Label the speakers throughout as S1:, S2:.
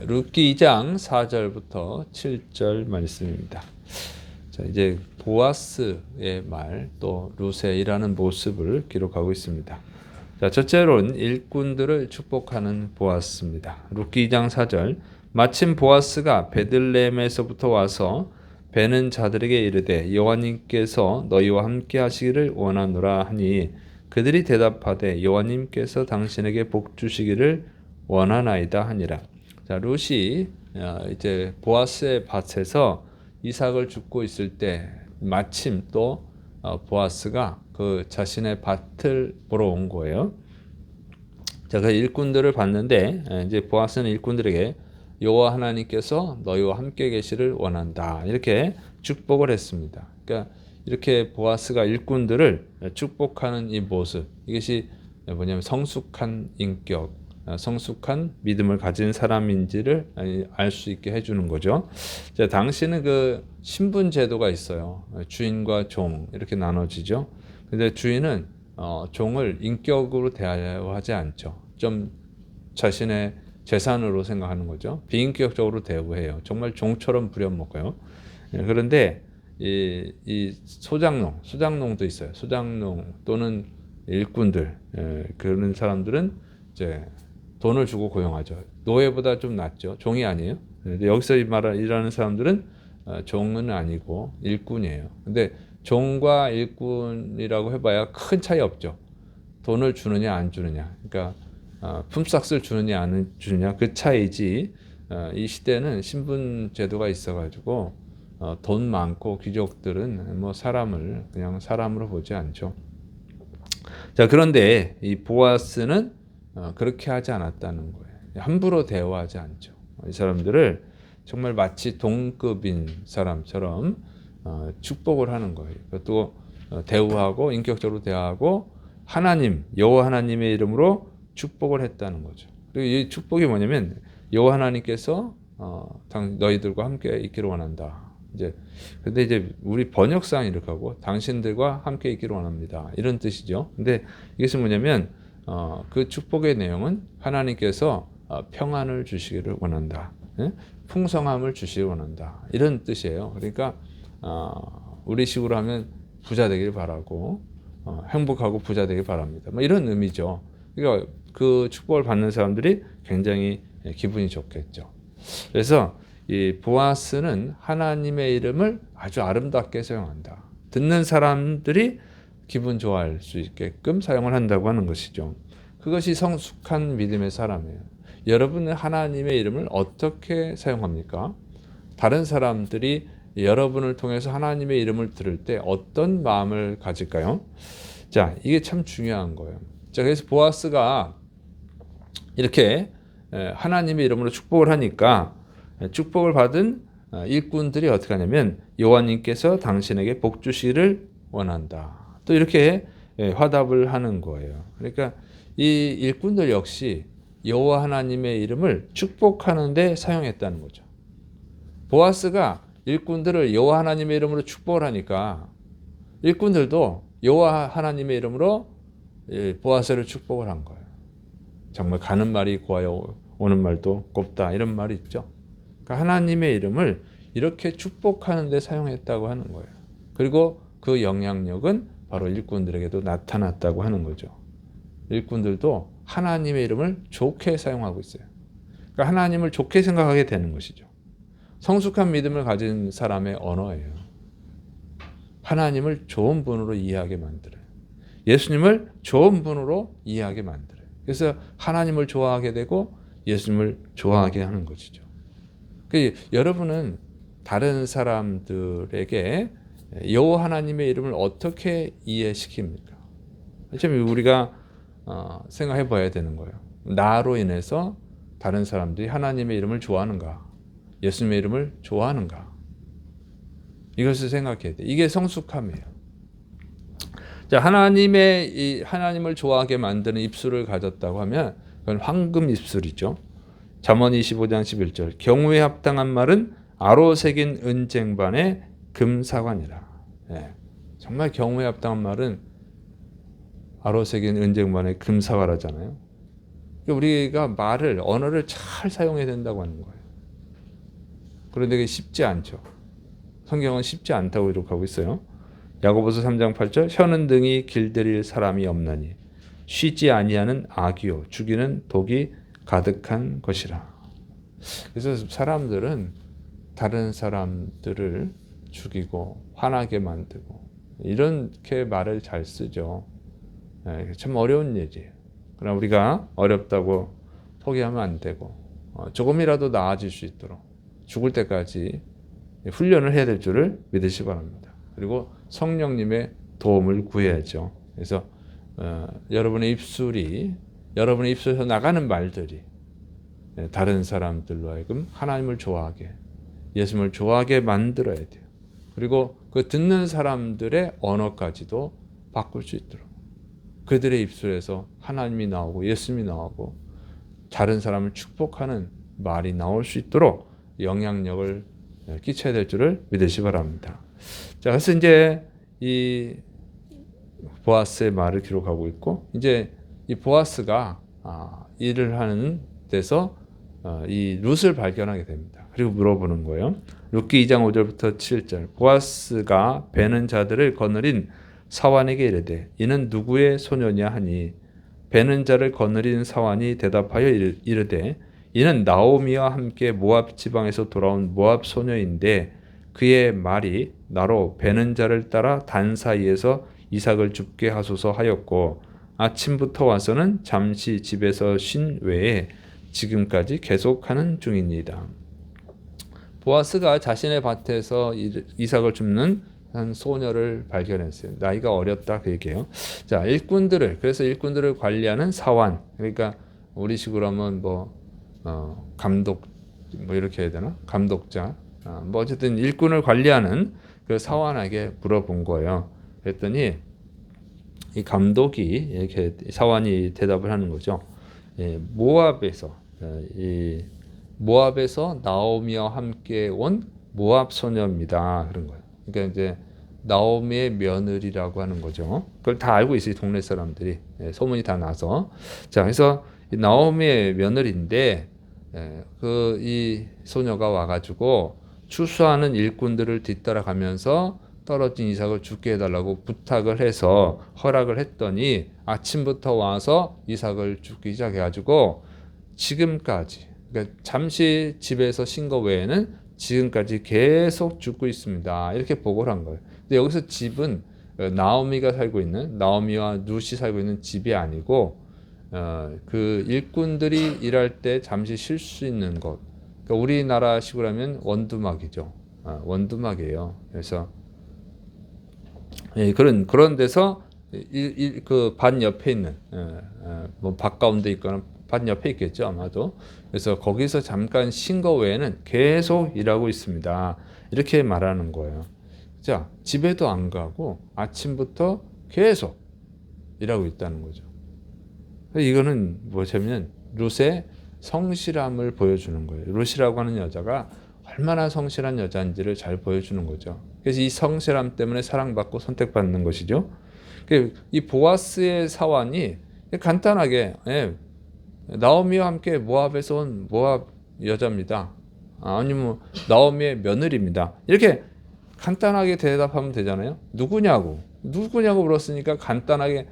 S1: 룻기 2장 4절부터 7절 말씀입니다. 자, 이제 보아스의 말, 또 룻의 일하는 모습을 기록하고 있습니다. 자, 첫째로는 일꾼들을 축복하는 보아스입니다. 룻기 2장 4절. 마침 보아스가 베들레헴에서부터 와서 베는 자들에게 이르되 여호와님께서 너희와 함께 하시기를 원하노라 하니 그들이 대답하되 여호와님께서 당신에게 복 주시기를 원하나이다 하니라. 자, 룻이 이제 보아스의 밭에서 이삭을 줍고 있을 때 마침 또 보아스가 그 자신의 밭을 보러 온 거예요. 자, 그 일꾼들을 봤는데 이제 보아스는 일꾼들에게 여호와 하나님께서 너희와 함께 계시를 원한다, 이렇게 축복을 했습니다. 그러니까 이렇게 보아스가 일꾼들을 축복하는 이 모습, 이것이 뭐냐면 성숙한 인격, 성숙한 믿음을 가진 사람인지를 알 수 있게 해주는 거죠. 자, 당시는 그 신분 제도가 있어요. 주인과 종 이렇게 나눠지죠. 근데 주인은 종을 인격으로 대하지 않죠. 좀 자신의 재산으로 생각하는 거죠. 비인격적으로 대우해요. 정말 종처럼 부려먹어요. 그런데 이 소장농도 있어요. 소장농 또는 일꾼들, 그런 사람들은 이제 돈을 주고 고용하죠. 노예보다 좀 낫죠. 종이 아니에요. 여기서 일하는 사람들은 종은 아니고 일꾼이에요. 근데 종과 일꾼이라고 해봐야 큰 차이 없죠. 돈을 주느냐 안 주느냐, 그러니까 품삯을 주느냐 안 주느냐, 그 차이지. 이 시대는 신분 제도가 있어가지고 돈 많고 귀족들은 뭐 사람을 그냥 사람으로 보지 않죠. 자, 그런데 이 보아스는 그렇게 하지 않았다는 거예요. 함부로 대우하지 않죠. 이 사람들을 정말 마치 동급인 사람처럼 축복을 하는 거예요. 또 대우하고 인격적으로 대하고 하나님, 여호와 하나님의 이름으로 축복을 했다는 거죠. 그리고 이 축복이 뭐냐면 여호와 하나님께서 너희들과 함께 있기를 원한다. 근데 이제 우리 번역상 이렇게 하고 당신들과 함께 있기를 원합니다, 이런 뜻이죠. 근데 이것은 뭐냐면 그 축복의 내용은 하나님께서 평안을 주시기를 원한다, 풍성함을 주시기를 원한다, 이런 뜻이에요. 그러니까 우리식으로 하면 부자 되길 바라고 행복하고 부자 되길 바랍니다, 뭐 이런 의미죠. 그러니까 그 축복을 받는 사람들이 굉장히 기분이 좋겠죠. 그래서 이 보아스는 하나님의 이름을 아주 아름답게 사용한다. 듣는 사람들이 기분 좋아할 수 있게끔 사용을 한다고 하는 것이죠. 그것이 성숙한 믿음의 사람이에요. 여러분은 하나님의 이름을 어떻게 사용합니까? 다른 사람들이 여러분을 통해서 하나님의 이름을 들을 때 어떤 마음을 가질까요? 자, 이게 참 중요한 거예요. 자, 그래서 보아스가 이렇게 하나님의 이름으로 축복을 하니까 축복을 받은 일꾼들이 어떻게 하냐면 여호와님께서 당신에게 복 주시기를 원한다, 또 이렇게 화답을 하는 거예요. 그러니까 이 일꾼들 역시 여호와 하나님의 이름을 축복하는 데 사용했다는 거죠. 보아스가 일꾼들을 여호와 하나님의 이름으로 축복을 하니까 일꾼들도 여호와 하나님의 이름으로 보아스를 축복을 한 거예요. 정말 가는 말이 고와요 오는 말도 곱다, 이런 말이 있죠. 그러니까 하나님의 이름을 이렇게 축복하는 데 사용했다고 하는 거예요. 그리고 그 영향력은 바로 일꾼들에게도 나타났다고 하는 거죠. 일꾼들도 하나님의 이름을 좋게 사용하고 있어요. 그러니까 하나님을 좋게 생각하게 되는 것이죠. 성숙한 믿음을 가진 사람의 언어예요. 하나님을 좋은 분으로 이해하게 만들어요. 예수님을 좋은 분으로 이해하게 만들어요. 그래서 하나님을 좋아하게 되고 예수님을 좋아하게 하는 것이죠. 여러분은 다른 사람들에게 여호와 하나님의 이름을 어떻게 이해시킵니까? 참 우리가 생각해 봐야 되는 거예요. 나로 인해서 다른 사람들이 하나님의 이름을 좋아하는가, 예수님의 이름을 좋아하는가, 이것을 생각해야 돼. 이게 성숙함이에요. 자, 하나님을 좋아하게 만드는 입술을 가졌다고 하면 그건 황금 입술이죠. 잠언 25장 11절. 경우에 합당한 말은 아로 새긴 은쟁반의 금사관이라. 정말 경우에 합당한 말은 아로 새긴 은쟁반의 금사관이잖아요. 우리가 언어를 잘 사용해야 된다고 하는 거예요. 그런데 그게 쉽지 않죠. 성경은 쉽지 않다고 기록하고 있어요. 야고보서 3장 8절 혀는 등이 길들일 사람이 없나니 쉬지 아니하는 악이요 죽이는 독이 가득한 것이라. 그래서 사람들은 다른 사람들을 죽이고 화나게 만들고 이렇게 말을 잘 쓰죠. 참 어려운 일이에요. 그러나 우리가 어렵다고 포기하면 안 되고 조금이라도 나아질 수 있도록 죽을 때까지 훈련을 해야 될 줄을 믿으시기 바랍니다. 그리고 성령님의 도움을 구해야죠. 그래서 여러분의 입술에서 나가는 말들이 다른 사람들로 하여금 하나님을 좋아하게, 예수님을 좋아하게 만들어야 돼요. 그리고 그 듣는 사람들의 언어까지도 바꿀 수 있도록 그들의 입술에서 하나님이 나오고 예수님이 나오고 다른 사람을 축복하는 말이 나올 수 있도록 영향력을 끼쳐야 될 줄을 믿으시기 바랍니다. 자, 그래서 이제 이 보아스의 말을 기록하고 있고, 이제 이 보아스가 일을 하는 데서 이 룻을 발견하게 됩니다. 그리고 물어보는 거예요. 룻기 2장 5절부터 7절. 보아스가 베는 자들을 거느린 사환에게 이르되 이는 누구의 소녀냐 하니 베는 자를 거느린 사환이 대답하여 이르되 이는 나오미와 함께 모압 지방에서 돌아온 모압 소녀인데 그의 말이 나로 베는 자를 따라 단 사이에서 이삭을 줍게 하소서 하였고 아침부터 와서는 잠시 집에서 쉰 외에 지금까지 계속하는 중입니다. 보아스가 자신의 밭에서 이삭을 줍는 한 소녀를 발견했어요. 나이가 어렸다 그 얘기예요. 자, 그래서 일꾼들을 관리하는 사환. 그러니까 우리식으로 하면 감독 이렇게 해야 되나? 감독자. 어쨌든 일꾼을 관리하는 그 사환에게 물어본 거예요. 그랬더니 이 감독이 이렇게 사환이 대답을 하는 거죠. 모압에서 나오미와 함께 온 모압 소녀입니다. 그런 거예요. 그러니까 이제 나오미의 며느리라고 하는 거죠. 그걸 다 알고 있어요, 동네 사람들이. 소문이 다 나서. 자, 그래서 나오미의 며느리인데 이 소녀가 와가지고 추수하는 일꾼들을 뒤따라가면서 떨어진 이삭을 죽게 해달라고 부탁을 해서 허락을 했더니 아침부터 와서 이삭을 죽기 시작해가지고 지금까지, 그러니까 잠시 집에서 쉰 거 외에는 지금까지 계속 죽고 있습니다. 이렇게 보고를 한 거예요. 근데 여기서 집은 나오미와 룻이 살고 있는 집이 아니고 그 일꾼들이 일할 때 잠시 쉴 수 있는 곳. 그러니까 우리나라식으로 하면 원두막이죠. 원두막이에요. 그래서 그런 데서 그 반 옆에 있는 밭 가운데 있거나 밭 옆에 있겠죠, 아마도. 그래서 거기서 잠깐 쉰 거 외에는 계속 일하고 있습니다. 이렇게 말하는 거예요. 자, 집에도 안 가고 아침부터 계속 일하고 있다는 거죠. 이거는 뭐냐면 룻의 성실함을 보여주는 거예요. 룻이라고 하는 여자가 얼마나 성실한 여자인지를 잘 보여주는 거죠. 그래서 이 성실함 때문에 사랑받고 선택받는 것이죠. 이 보아스의 사환이 간단하게 나오미와 함께 모압에서 온 모압 여자입니다. 아니면 나오미의 며느리입니다. 이렇게 간단하게 대답하면 되잖아요. 누구냐고 물었으니까 간단하게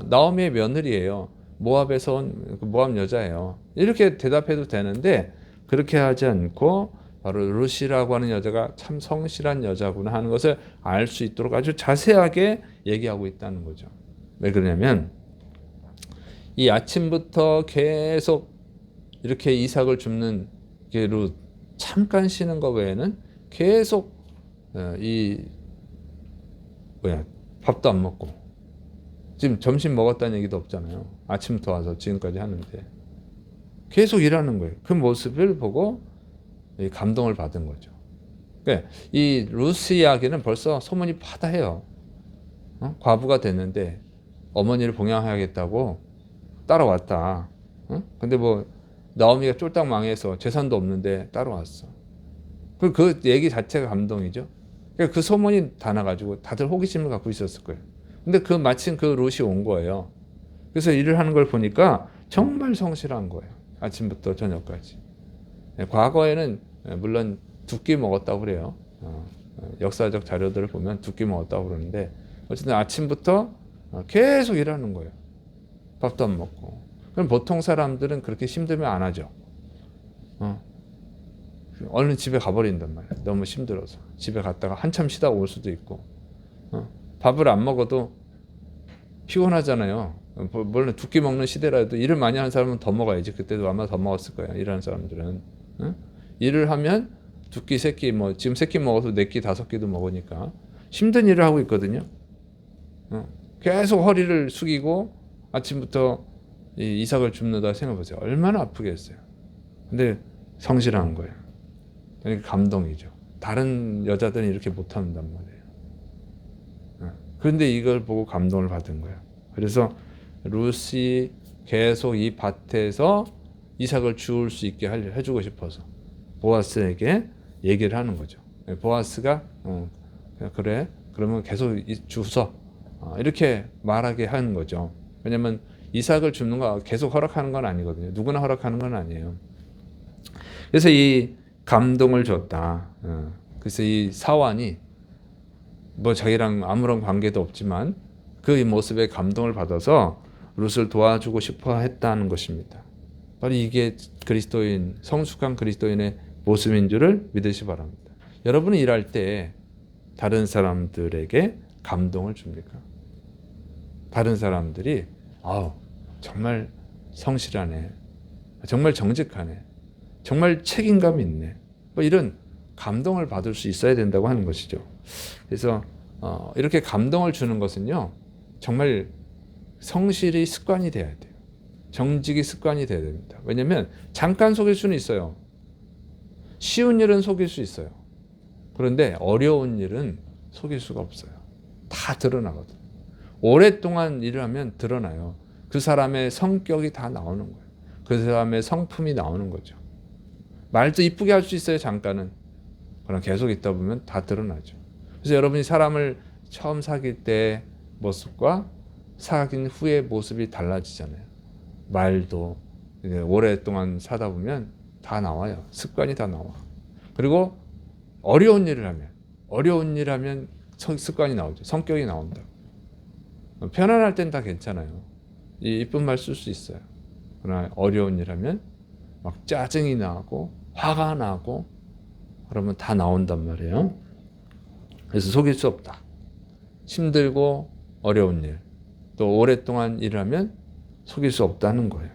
S1: 나오미의 며느리예요. 모압에서 온 모압 여자예요. 이렇게 대답해도 되는데 그렇게 하지 않고 바로 룻이라고 하는 여자가 참 성실한 여자구나 하는 것을 알 수 있도록 아주 자세하게 얘기하고 있다는 거죠. 왜 그러냐면 이 아침부터 계속 이렇게 이삭을 줍는 룻, 잠깐 쉬는 것 외에는 계속 밥도 안 먹고 지금 점심 먹었다는 얘기도 없잖아요. 아침부터 와서 지금까지 하는데 계속 일하는 거예요. 그 모습을 보고 감동을 받은 거죠. 그러니까 이 룻 이야기는 벌써 소문이 파다해요. 과부가 됐는데 어머니를 봉양해야겠다고 따라왔다. 근데 나오미가 쫄딱 망해서 재산도 없는데 따라왔어. 그 얘기 자체가 감동이죠. 그러니까 그 소문이 다 나가지고 다들 호기심을 갖고 있었을 거예요. 근데 마침 그 룻이 온 거예요. 그래서 일을 하는 걸 보니까 정말 성실한 거예요. 아침부터 저녁까지. 과거에는 물론 두 끼 먹었다고 그래요. 역사적 자료들을 보면 두 끼 먹었다고 그러는데 어쨌든 아침부터 계속 일하는 거예요. 밥도 안 먹고. 그럼 보통 사람들은 그렇게 힘들면 안 하죠. 얼른 집에 가버린단 말이에요. 너무 힘들어서. 집에 갔다가 한참 쉬다 올 수도 있고. 밥을 안 먹어도 피곤하잖아요. 물론 두 끼 먹는 시대라도 일을 많이 하는 사람은 더 먹어야지. 그때도 아마 더 먹었을 거예요. 일하는 사람들은. 일을 하면 두 끼, 세 끼, 뭐 지금 세 끼 먹어서 네 끼, 다섯 끼도 먹으니까 힘든 일을 하고 있거든요. 계속 허리를 숙이고 아침부터 이 이삭을 줍는다 생각해보세요. 얼마나 아프겠어요. 근데 성실한 거예요. 그러니까 감동이죠. 다른 여자들은 이렇게 못한단 말이에요. 그런데 이걸 보고 감동을 받은 거예요. 그래서 룻이 계속 이 밭에서 이삭을 주울 수 있게 해주고 싶어서 보아스에게 얘기를 하는 거죠. 보아스가 그래 그러면 계속 주서 이렇게 말하게 하는 거죠. 왜냐하면 이삭을 줍는 거 계속 허락하는 건 아니거든요. 누구나 허락하는 건 아니에요. 그래서 이 감동을 줬다. 그래서 이 사환이 뭐 자기랑 아무런 관계도 없지만 그 모습에 감동을 받아서 룻을 도와주고 싶어 했다는 것입니다. 바로 이게 그리스도인, 성숙한 그리스도인의 모습인 줄을 믿으시 바랍니다. 여러분은 일할 때 다른 사람들에게 감동을 줍니까? 다른 사람들이 정말 성실하네, 정말 정직하네, 정말 책임감 있네, 뭐 이런 감동을 받을 수 있어야 된다고 하는 것이죠. 그래서 이렇게 감동을 주는 것은요, 정말 성실이 습관이 돼야 돼요. 정직이 습관이 돼야 됩니다. 왜냐하면 잠깐 속일 수는 있어요. 쉬운 일은 속일 수 있어요. 그런데 어려운 일은 속일 수가 없어요. 다 드러나거든요. 오랫동안 일을 하면 드러나요. 그 사람의 성격이 다 나오는 거예요. 그 사람의 성품이 나오는 거죠. 말도 이쁘게 할 수 있어요, 잠깐은. 그럼 계속 있다 보면 다 드러나죠. 그래서 여러분이 사람을 처음 사귈 때 모습과 사귄 후의 모습이 달라지잖아요. 말도 오랫동안 사다 보면 다 나와요. 습관이 다 나와. 그리고 어려운 일을 하면 습관이 나오죠. 성격이 나온다. 편안할 땐 다 괜찮아요. 이쁜 말 쓸 수 있어요. 그러나 어려운 일 하면 막 짜증이 나고 화가 나고 그러면 다 나온단 말이에요. 그래서 속일 수 없다. 힘들고 어려운 일, 또 오랫동안 일을 하면 속일 수 없다는 거예요.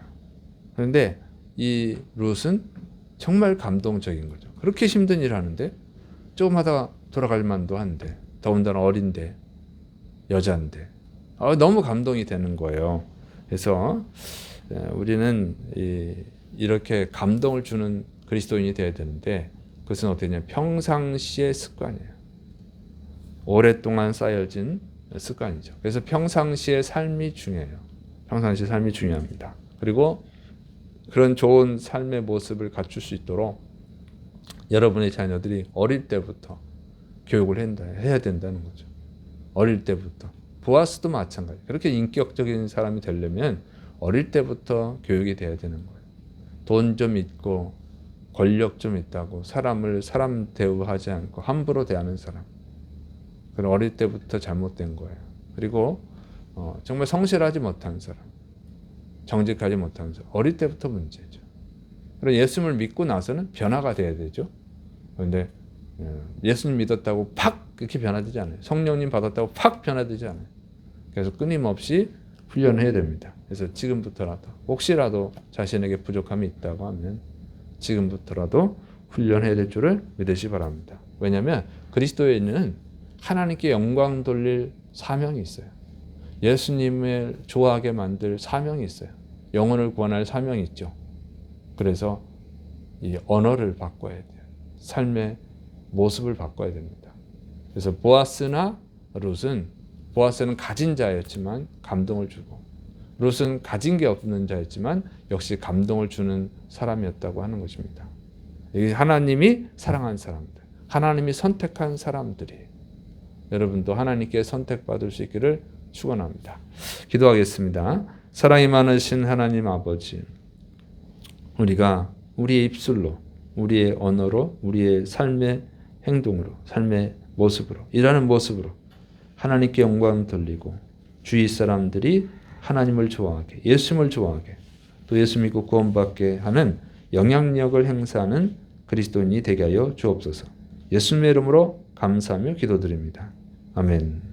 S1: 그런데 이 룻은 정말 감동적인 거죠. 그렇게 힘든 일을 하는데 조금 하다가 돌아갈 만도 한데, 더군다나 어린데, 여자인데 너무 감동이 되는 거예요. 그래서 우리는 이렇게 감동을 주는 그리스도인이 되어야 되는데, 그것은 어떻게 되냐면 평상시의 습관이에요. 오랫동안 쌓여진 습관이죠. 그래서 평상시의 삶이 중요해요. 평상시 삶이 중요합니다. 그리고 그런 좋은 삶의 모습을 갖출 수 있도록 여러분의 자녀들이 어릴 때부터 교육을 해야 된다는 거죠. 어릴 때부터. 보아스도 마찬가지. 그렇게 인격적인 사람이 되려면 어릴 때부터 교육이 돼야 되는 거예요. 돈 좀 있고 권력 좀 있다고 사람을 사람 대우하지 않고 함부로 대하는 사람. 그건 어릴 때부터 잘못된 거예요. 그리고 정말 성실하지 못한 사람, 정직하지 못한 사람, 어릴 때부터 문제죠. 그리고 예수님을 믿고 나서는 변화가 돼야 되죠. 그런데 예수님 믿었다고 팍 이렇게 변화되지 않아요. 성령님 받았다고 팍 변화되지 않아요. 그래서 끊임없이 훈련해야 됩니다. 그래서 지금부터라도 혹시라도 자신에게 부족함이 있다고 하면 지금부터라도 훈련해야 될 줄을 믿으시 바랍니다. 왜냐하면 그리스도에는 하나님께 영광 돌릴 사명이 있어요. 예수님을 좋아하게 만들 사명이 있어요. 영혼을 구원할 사명이 있죠. 그래서 이 언어를 바꿔야 돼요. 삶의 모습을 바꿔야 됩니다. 그래서 보아스나 룻은, 보아스는 가진 자였지만 감동을 주고, 룻은 가진 게 없는 자였지만 역시 감동을 주는 사람이었다고 하는 것입니다. 이게 하나님이 사랑한 사람들, 하나님이 선택한 사람들이, 여러분도 하나님께 선택받을 수 있기를 축원합니다. 기도하겠습니다. 사랑이 많으신 하나님 아버지, 우리가 우리의 입술로, 우리의 언어로, 우리의 삶의 행동으로, 삶의 모습으로, 일하는 모습으로 하나님께 영광 돌리고 주위 사람들이 하나님을 좋아하게, 예수님을 좋아하게, 또 예수 믿고 구원받게 하는 영향력을 행사하는 그리스도인이 되게 하여 주옵소서. 예수님의 이름으로 감사하며 기도드립니다. 아멘.